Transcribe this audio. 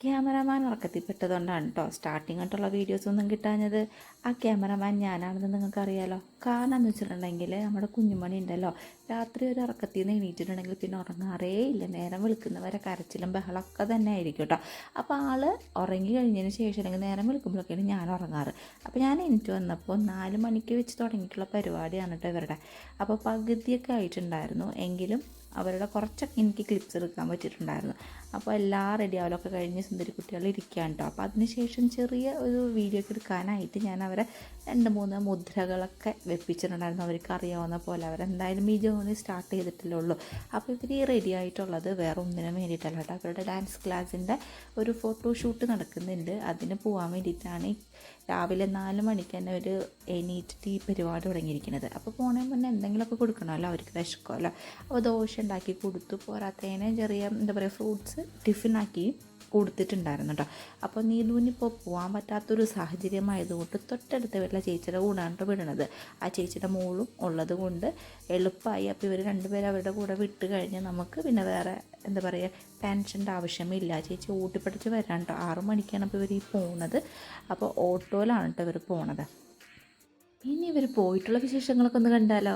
Cameraman ഉറക്കത്തിൽപ്പെട്ടതുകൊണ്ടാണ് കേട്ടോ starting ആയിട്ടുള്ള വീഡിയോസൊന്നും കിട്ടാഞ്ഞത്. ആ ക്യാമറാമാൻ ഞാനാണെന്ന് നിങ്ങൾക്കറിയാലോ. കാരണം എന്ന് വെച്ചിട്ടുണ്ടെങ്കിൽ നമ്മുടെ കുഞ്ഞുമണി ഉണ്ടല്ലോ, രാത്രി ഒരു ഉറക്കത്തിൽ നിന്ന് എണീറ്റിട്ടുണ്ടെങ്കിൽ പിന്നെ ഉറങ്ങാറേ ഇല്ല. നേരം വെളുക്കുന്നവരെ കരച്ചിലും ബഹളമൊക്കെ തന്നെ ആയിരിക്കും കേട്ടോ. അപ്പോൾ ആൾ ഉറങ്ങി കഴിഞ്ഞതിന് ശേഷം അല്ലെങ്കിൽ നേരം വെളുക്കുമ്പോഴൊക്കെയാണ് ഞാൻ ഉറങ്ങാറ്. അപ്പോൾ ഞാൻ എണീറ്റ് വന്നപ്പോൾ 4 മണിക്ക് വെച്ച് തുടങ്ങിയിട്ടുള്ള പരിപാടിയാണ് കേട്ടോ ഇവരുടെ. അപ്പോൾ പകുതിയൊക്കെ ആയിട്ടുണ്ടായിരുന്നു. എങ്കിലും അവരുടെ കുറച്ചൊക്കെ എനിക്ക് ക്ലിപ്സ് എടുക്കാൻ പറ്റിയിട്ടുണ്ടായിരുന്നു. അപ്പോൾ എല്ലാം റെഡി ആവലൊക്കെ കഴിഞ്ഞ് സുന്ദരി കുട്ടികൾ ഇരിക്കുകയാണ് കേട്ടോ. അപ്പോൾ അതിനുശേഷം ചെറിയ ഒരു വീഡിയോ ഒക്കെ എടുക്കാനായിട്ട് ഞാൻ അവരെ 2-3 മുദ്രകളൊക്കെ വെപ്പിച്ചിട്ടുണ്ടായിരുന്നു. അവർക്ക് അറിയാവുന്ന പോലെ അവരെന്തായാലും ഈ ജേർണി സ്റ്റാർട്ട് ചെയ്തിട്ടല്ലേ ഉള്ളൂ. അപ്പോൾ ഇവർ ഈ റെഡി ആയിട്ടുള്ളത് വേറെ ഒന്നിനും വേണ്ടിയിട്ടല്ല കേട്ടോ. അവരുടെ ഡാൻസ് ക്ലാസ്സിൻ്റെ ഒരു ഫോട്ടോഷൂട്ട് നടക്കുന്നുണ്ട്. അതിന് പോകാൻ വേണ്ടിയിട്ടാണ് രാവിലെ 4 മണിക്ക് തന്നെ ഒരു എണീറ്റിട്ട് ഈ പരിപാടി തുടങ്ങിയിരിക്കുന്നത്. അപ്പോൾ പോണേ മുന്നേ എന്തെങ്കിലുമൊക്കെ കൊടുക്കണമല്ലോ, അവർക്ക് വിശക്കുമല്ലോ. അപ്പോൾ ദോശ ഉണ്ടാക്കി കൊടുത്തു. പോരാത്തതിന് ചെറിയ എന്താ പറയുക ഫ്രൂട്ട്സ് ടിഫിനാക്കി കൊടുത്തിട്ടുണ്ടായിരുന്നു കേട്ടോ. അപ്പോൾ നീതുവിനിപ്പോൾ പോകാൻ പറ്റാത്തൊരു സാഹചര്യമായതുകൊണ്ട് തൊട്ടടുത്ത വീട്ടിലെ ചേച്ചിയുടെ കൂടാണ് വിടണത്. ആ ചേച്ചിയുടെ മോളും ഉള്ളത് കൊണ്ട് എളുപ്പമായി. അപ്പോൾ ഇവർ രണ്ടുപേരും അവരുടെ കൂടെ വിട്ട് കഴിഞ്ഞാൽ നമുക്ക് പിന്നെ വേറെ എന്താ പറയുക ടെൻഷൻ്റെ ആവശ്യമില്ല. ചേച്ചി ഓട്ടിപ്പടിച്ച് വരാൻ കേട്ടോ. 6 മണിക്കാണ് അപ്പോൾ ഇവർ ഈ പോകുന്നത്. അപ്പോൾ ഓട്ടോയിലാണ് കേട്ടോ ഇവർ പോണത്. ഇനി ഇവർ പോയിട്ടുള്ള വിശേഷങ്ങളൊക്കെ ഒന്ന് കണ്ടാലോ.